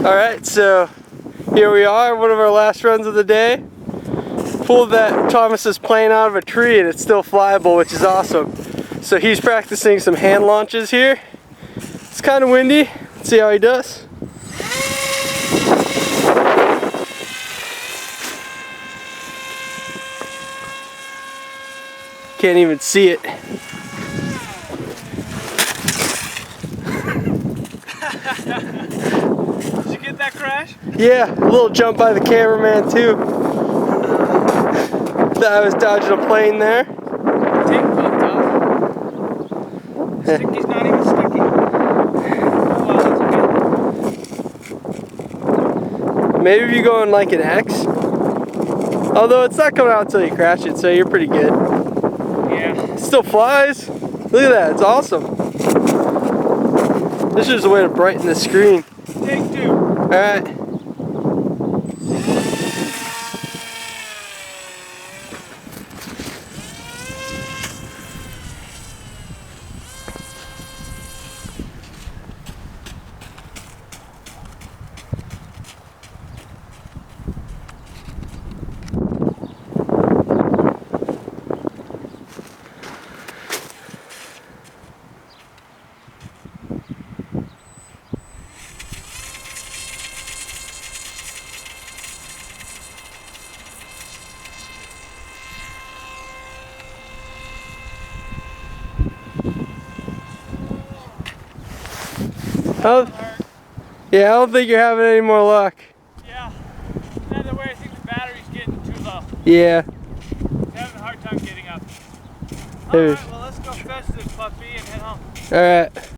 Alright, so here we are, one of our last runs of the day. Pulled that Thomas's plane out of a tree and it's still flyable, which is awesome. So he's practicing some hand launches here. It's kind of windy. Let's see how he does. Can't even see it. Did you get that crash? Yeah, a little jump by the cameraman too. Thought I was dodging a plane there. Tape popped off. Sticky's not even sticky. Oh wow, that's okay. Maybe if you go in like an X. Although it's not coming out until you crash it, so you're pretty good. Yeah. It still flies. Look at that, it's awesome. This is a way to brighten the screen. Take two. Alright. Yeah, I don't think you're having any more luck. Yeah. Either way, I think the battery's getting too low. Yeah. It's having a hard time getting up. There's- Alright, well let's go fetch this puppy and head home. Alright.